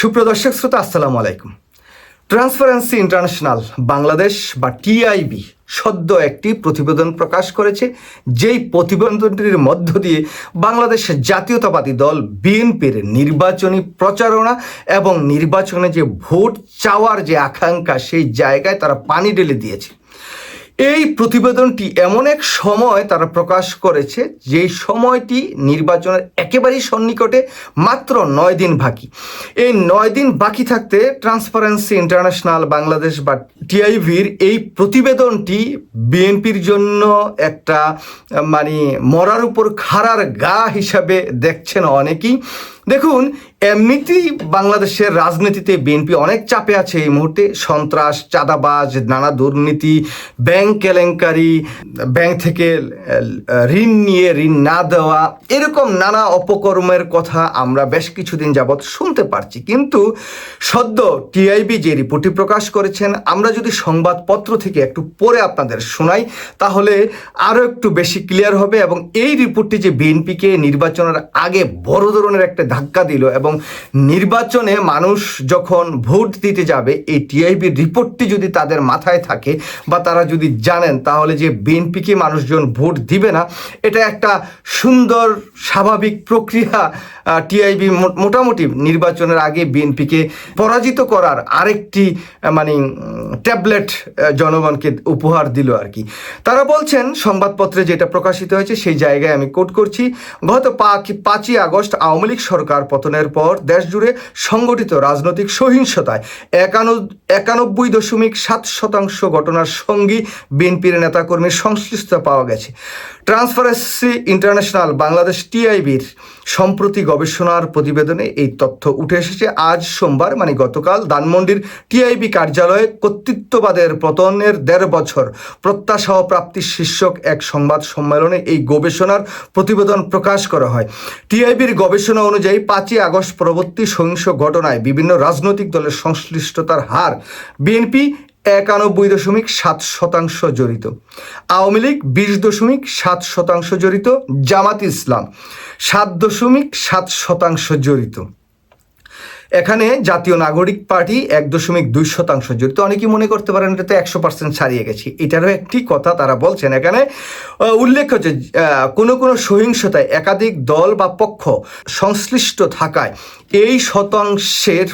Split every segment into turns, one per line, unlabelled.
সুপ্রিয় দর্শক শ্রোতা, আসসালামু আলাইকুম। ট্রান্সপারেন্সি ইন্টারন্যাশনাল বাংলাদেশ বা টিআইবি সদ্য একটি প্রতিবেদন প্রকাশ করেছে, যেই প্রতিবেদনটির মধ্য দিয়ে বাংলাদেশ জাতীয়তাবাদী দল বিএনপির নির্বাচনী প্রচারণা এবং নির্বাচনে যে ভোট চাওয়ার যে আকাঙ্ক্ষা, সেই জায়গায় তারা পানি ঢেলে দিয়েছে। এই প্রতিবেদনটি এমন এক সময় তারা প্রকাশ করেছে, যেই সময়টি নির্বাচনের একেবারেই সন্নিকটে, মাত্র 9 দিন বাকি। এই 9 দিন বাকি থাকতে ট্রান্সপারেন্সি ইন্টারন্যাশনাল বাংলাদেশ বা টিআইবির এই প্রতিবেদনটি বিএনপির জন্য একটা মরার উপর খাড়ার গা হিসাবে দেখছেন অনেকেই। দেখুন, এমনিতেই বাংলাদেশের রাজনীতিতে বিএনপি অনেক চাপে আছে এই মুহূর্তে। সন্ত্রাস, চাঁদাবাজ, নানা দুর্নীতি, ব্যাংক কেলেঙ্কারি, ব্যাংক থেকে ঋণ নিয়ে ঋণ না দেওয়া, এরকম নানা অপকর্মের কথা আমরা বেশ কিছুদিন যাবৎ শুনতে পারছি। কিন্তু সদ্য টিআইবি যে রিপোর্টটি প্রকাশ করেছেন, আমরা যদি সংবাদপত্র থেকে একটু পরে আপনাদের শোনাই, তাহলে আরও একটু বেশি ক্লিয়ার হবে। এবং এই রিপোর্টটি যে বিএনপিকে নির্বাচনের আগে বড় ধরনের একটা ধাক্কা দিল, এবং নির্বাচনে মানুষ যখন ভোট দিতে যাবে, এই টিআইবির রিপোর্টটি যদি তাদের মাথায় থাকে বা তারা যদি জানেন, তাহলে যে বিএনপিকে মানুষজন ভোট দিবে না, এটা একটা সুন্দর স্বাভাবিক প্রক্রিয়া। টিআইবি মোটামুটি নির্বাচনের আগে বিএনপিকে পরাজিত করার আরেকটি ট্যাবলেট জনগণকে উপহার দিল আর কি। তারা বলছেন, সংবাদপত্রে যেটা প্রকাশিত হয়েছে সেই জায়গায় আমি কোট করছি, গত 5ই আগস্ট আওয়ামী লীগ সরকার পতনের পর দেশজুড়ে সংগঠিত রাজনৈতিক সহিংসতায় 91.7% ঘটনার সঙ্গী বিএনপির নেতাকর্মীর সংশ্লিষ্টতা পাওয়া গেছে। ট্রান্সপারেন্সি ইন্টারন্যাশনাল বাংলাদেশ টিআইবির সম্প্রতি গবেষণার প্রতিবেদনে এই তথ্য উঠে এসেছে। আজ সোমবার গতকাল ধানমন্ডির টিআইবি কার্যালয়ে কর্তৃত্ববাদের পতনের 1.5 বছর প্রত্যাশা ও প্রাপ্তি শীর্ষক এক সংবাদ সম্মেলনে এই গবেষণার প্রতিবেদন প্রকাশ করা হয়। টিআইবির গবেষণা অনুযায়ী 5ই আগস্ট পরবর্তী সহিংস ঘটনায় বিভিন্ন রাজনৈতিক দলের সংশ্লিষ্টতার হার বিএনপি 91.7% জড়িত, আওয়ামী লীগ 20.7% জড়িত, জামাত ইসলাম 7.7% জড়িত। এখানে জাতীয় নাগরিক পার্টি 1.2% জড়িত। অনেকেই মনে করতে পারেন এটা তো 100% ছাড়িয়ে গেছে। এটারও একটি কথা তারা বলছেন। এখানে উল্লেখ হচ্ছে কোনো সহিংসতায় একাধিক দল বা পক্ষ সংশ্লিষ্ট থাকায় এই শতাংশের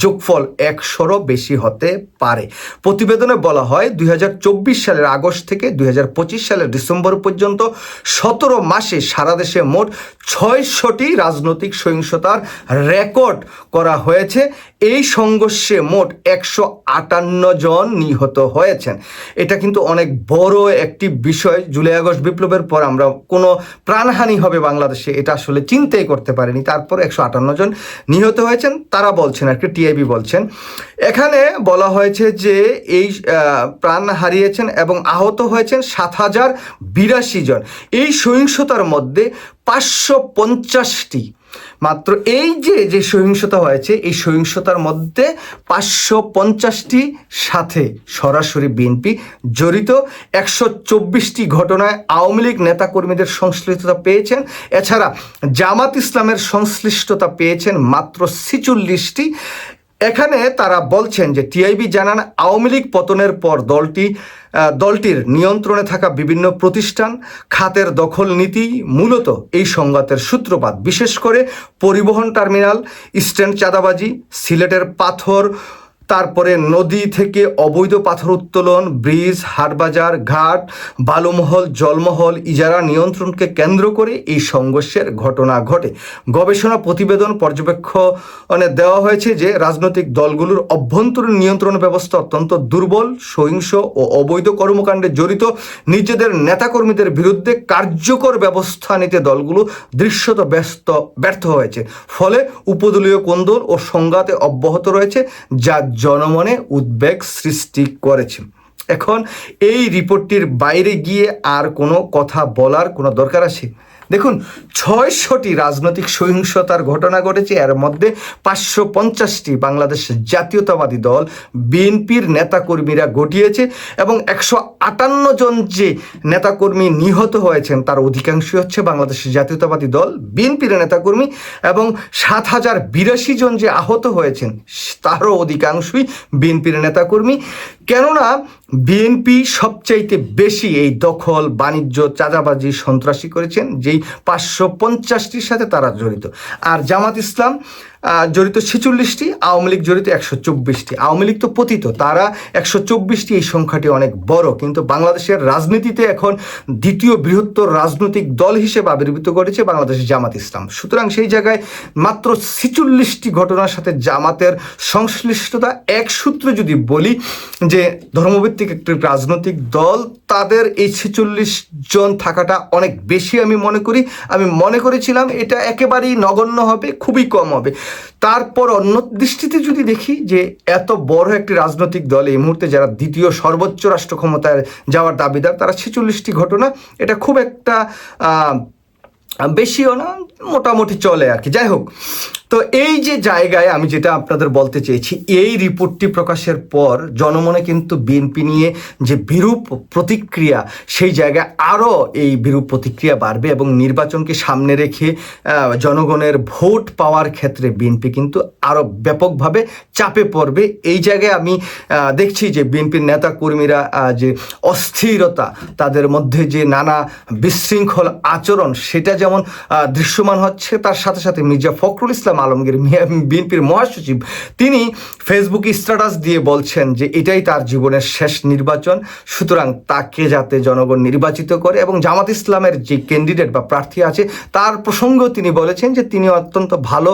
যোগফল 100-রও বেশি হতে পারে। প্রতিবেদনে বলা হয়, 2024 সালের আগস্ট থেকে 2025 সালের ডিসেম্বর পর্যন্ত 17 মাসে সারা দেশে মোট 600টি রাজনৈতিক সহিংসতার রেকর্ড করা হয়েছে। এই সংঘর্ষে মোট 158 জন নিহত হয়েছেন। এটা কিন্তু অনেক বড় একটি বিষয়। জুলাই আগস্ট বিপ্লবের পর আমরা কোনো প্রাণহানি হবে বাংলাদেশে, এটা আসলে চিন্তাই করতে পারিনি। তারপর 158 জন নিহত হয়েছেন তারা বলছেন আর কি, টিআইবি বলছেন। এখানে বলা হয়েছে যে এই প্রাণ হারিয়েছেন এবং আহত হয়েছেন 7,082 জন। এই সহিংসতার মধ্যে 550টি, মাত্র এই যে সহিংসতা হয়েছে, এই সহিংসতার মধ্যে 550টি সাথে সরাসরি বিএনপি জড়িত। 124টি ঘটনায় আওয়ামী লীগ নেতাকর্মীদের সংশ্লিষ্টতা পেয়েছেন। এছাড়া জামাত ইসলামের সংশ্লিষ্টতা পেয়েছেন মাত্র 46টি। এখানে তারা বলছেন যে টিআইবি জানান, আওয়ামী লীগ পতনের পর দলটির নিয়ন্ত্রণে থাকা বিভিন্ন প্রতিষ্ঠান খাতের দখল নীতি মূলত এই সংঘাতের সূত্রপাত। বিশেষ করে পরিবহন টার্মিনাল, স্ট্যান্ড চাঁদাবাজি, সিলেটের পাথর, তারপরে নদী থেকে অবৈধ পাথর উত্তোলন, ব্রিজ, হাটবাজার, ঘাট, বালুমহল, জলমহল ইজারা নিয়ন্ত্রণকে কেন্দ্র করে এই সংঘর্ষের ঘটনা ঘটে। গবেষণা প্রতিবেদন পর্যবেক্ষণে দেওয়া হয়েছে যে রাজনৈতিক দলগুলোর অভ্যন্তরীণ নিয়ন্ত্রণ ব্যবস্থা অত্যন্ত দুর্বল, সহিংস ও অবৈধ কর্মকাণ্ডে জড়িত নিজেদের নেতাকর্মীদের বিরুদ্ধে কার্যকর ব্যবস্থা নিতে দলগুলো দৃশ্যত ব্যর্থ হয়েছে। ফলে উপদলীয় কোন্দল ও সংঘাতে অব্যাহত রয়েছে, যা জনমনে উদ্বেগ সৃষ্টি করেছে। এখন এই রিপোর্টটির বাইরে গিয়ে আর কোনো কথা বলার কোনো দরকার আছে? দেখুন 600টি রাজনৈতিক সহিংসতার ঘটনা ঘটেছে, এর মধ্যে 550টি বাংলাদেশ জাতীয়তাবাদী দল বিএনপির নেতাকর্মীরা ঘটিয়েছে এবং 158 জন যে নেতাকর্মী নিহত হয়েছেন তার অধিকাংশই হচ্ছে বাংলাদেশ জাতীয়তাবাদী দল বিএনপির নেতাকর্মী, এবং 7082 জন যে আহত হয়েছেন তারও অধিকাংশই বিএনপির নেতাকর্মী। কেননা বিএনপি সবচাইতে বেশি এই দখল, বাণিজ্য, চাঁদাবাজি, সন্ত্রাসী করেছেন, যেই 550টির সাথে তারা জড়িত। আর জামাত ইসলাম জড়িত 46টি, আওয়ামী লীগ জড়িত 124টি। আওয়ামী লীগ তো পতিত, তারা 124টি, এই সংখ্যাটি অনেক বড়। কিন্তু বাংলাদেশের রাজনীতিতে এখন দ্বিতীয় বৃহত্তর রাজনৈতিক দল হিসেবে আবির্ভূত করেছে বাংলাদেশের জামাত ইসলাম। সুতরাং সেই জায়গায় মাত্র 46টি ঘটনার সাথে জামাতের সংশ্লিষ্টতা। এক সূত্রে যদি বলি যে ধর্মভিত্তিক একটি রাজনৈতিক দল, তাদের এই 46 জন থাকাটা অনেক বেশি আমি মনে করি। আমি মনে করেছিলাম এটা একেবারেই নগণ্য হবে, খুবই কম হবে। তারপর অন্য দৃষ্টিতে যদি দেখি যে এত বড় একটি রাজনৈতিক দল এই মুহূর্তে যারা দ্বিতীয় সর্বোচ্চ রাষ্ট্র ক্ষমতায় যাওয়ার দাবিদার, তারা 46টি ঘটনা, এটা খুব একটা বেশিও না, মোটামুটি চলে আর কি। যাই হোক, তো এই যে জায়গায় আমি যেটা আপনাদের বলতে চেয়েছি, এই রিপোর্টটি প্রকাশের পর জনমনে কিন্তু বিএনপি নিয়ে যে বিরূপ প্রতিক্রিয়া, সেই জায়গায় আরও এই বিরূপ প্রতিক্রিয়া বাড়বে এবং নির্বাচনকে সামনে রেখে জনগণের ভোট পাওয়ার ক্ষেত্রে বিএনপি কিন্তু আরও ব্যাপকভাবে চাপে পড়বে। এই জায়গায় আমি দেখছি যে বিএনপির নেতা কর্মীরা যে অস্থিরতা, তাদের মধ্যে যে নানা বিশৃঙ্খল আচরণ, সেটা যেমন দৃশ্যমান হচ্ছে, তার সাথে সাথে মির্জা ফখরুল ইসলাম আলমগীর বিএনপির মহাসচিব, তিনি ফেসবুকে স্ট্যাটাস দিয়ে বলছেন যে এটাই তার জীবনের শেষ নির্বাচন, সুতরাং তাকে যাতে জনগণ নির্বাচিত করে। এবং জামাত ইসলামের যে ক্যান্ডিডেট বা প্রার্থী আছে তার প্রসঙ্গেও তিনি বলেছেন যে তিনি অত্যন্ত ভালো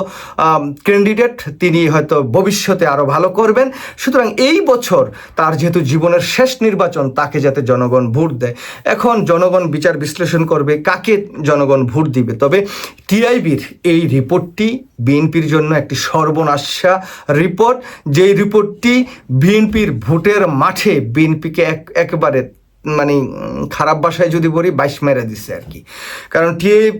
ক্যান্ডিডেট, তিনি হয়তো ভবিষ্যতে আরও ভালো করবেন। সুতরাং এই বছর তার যেহেতু জীবনের শেষ নির্বাচন, তাকে যাতে জনগণ ভোট দেয়। এখন জনগণ বিচার বিশ্লেষণ করবে কাকে জনগণ ভোট দিবে। তবে টিআইবির এই রিপোর্টটি বিএনপির জন্য একটি সর্বনাশা রিপোর্ট, যেই রিপোর্টটি বিএনপির ভোটের মাঠে বিএনপিকে একেবারে মানে খারাপ ভাষায় যদি বলি 22 মেরে দিচ্ছে আর কি। কারণ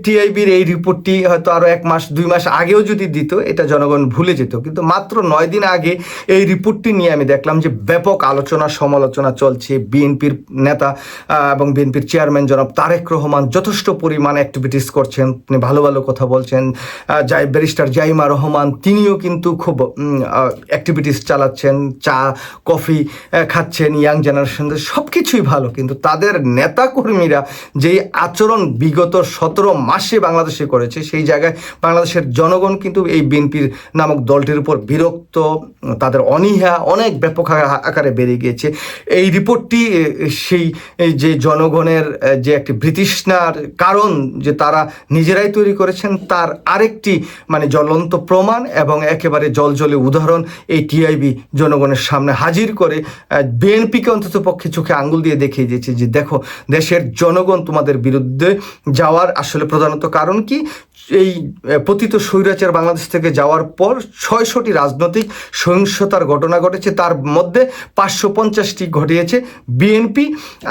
টিআইবির এই রিপোর্টটি হয়তো আরও 1 মাস 2 মাস আগেও যদি দিত, এটা জনগণ ভুলে যেত। কিন্তু মাত্র 9 দিন আগে এই রিপোর্টটি নিয়ে আমি দেখলাম যে ব্যাপক আলোচনা সমালোচনা চলছে। বিএনপির নেতা এবং বিএনপির চেয়ারম্যান জনাব তারেক রহমান যথেষ্ট পরিমাণ অ্যাক্টিভিটিস করছেন, তিনি ভালো ভালো কথা বলছেন। ব্যারিস্টার জাইমা রহমান, তিনিও কিন্তু খুব অ্যাক্টিভিটিস চালাচ্ছেন, চা কফি খাচ্ছেন, ইয়াং জেনারেশনদের সব কিছুই ভালো। কিন্তু তাদের নেতাকর্মীরা যেই আচরণ বিগত 17 মাসে বাংলাদেশে করেছে, সেই জায়গায় বাংলাদেশের জনগণ কিন্তু এই বিএনপির নামক দলটির উপর বিরক্ত, তাদের অনীহা অনেক ব্যাপক আকারে বেড়ে গিয়েছে। এই রিপোর্টটি সেই যে জনগণের যে একটি বিতৃষ্ণার কারণ যে তারা নিজেরাই তৈরি করেছেন, তার আরেকটি মানে জ্বলন্ত প্রমাণ এবং একেবারে জলজলে উদাহরণ এই টিআইবি জনগণের সামনে হাজির করে বিএনপিকে অন্তত পক্ষে চোখে আঙ্গুল দিয়ে দেখিয়ে দিয়েছে যে দেখো, দেশের জনগণ তোমাদের বিরুদ্ধে যাওয়ার আসলে প্রধানত কারণ কি। এই পতিত স্বৈরাচার বাংলাদেশ থেকে যাওয়ার পর 600টি রাজনৈতিক সহিংসতার ঘটনা ঘটেছে, তার মধ্যে 550টি ঘটিয়েছে বিএনপি,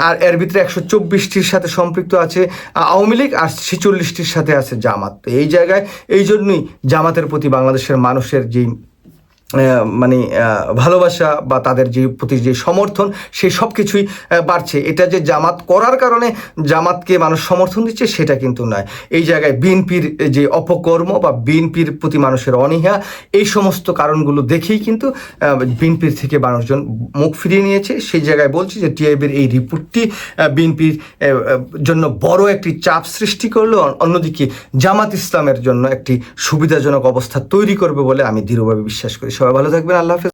আর এর ভিতরে 124টির সাথে সম্পৃক্ত আছে আওয়ামী লীগ, আর 46টির সাথে আছে জামাত। তো এই জায়গায় এই জন্যই জামাতের প্রতি বাংলাদেশের মানুষের যেই মানে ভালোবাসা বা তাদের যে প্রতি যে সমর্থন, সেই সব কিছুই বাড়ছে। এটা যে জামাত করার কারণে জামাতকে মানুষ সমর্থন দিচ্ছে সেটা কিন্তু নয়। এই জায়গায় বিএনপির যে অপকর্ম বা বিএনপির প্রতি মানুষের অনীহা, এই সমস্ত কারণগুলো দেখেই কিন্তু বিএনপির থেকে মানুষজন মুখ ফিরিয়ে নিয়েছে। সেই জায়গায় বলছি যে টিআইবির এই রিপোর্টটি বিএনপির জন্য বড় একটি চাপ সৃষ্টি করলো, অন্যদিকে জামাত ইসলামের জন্য একটি সুবিধাজনক অবস্থা তৈরি করবে বলে আমি দৃঢ়ভাবে বিশ্বাস করি। সবাই ভালো থাকবেন, আল্লাহ হাফেজ।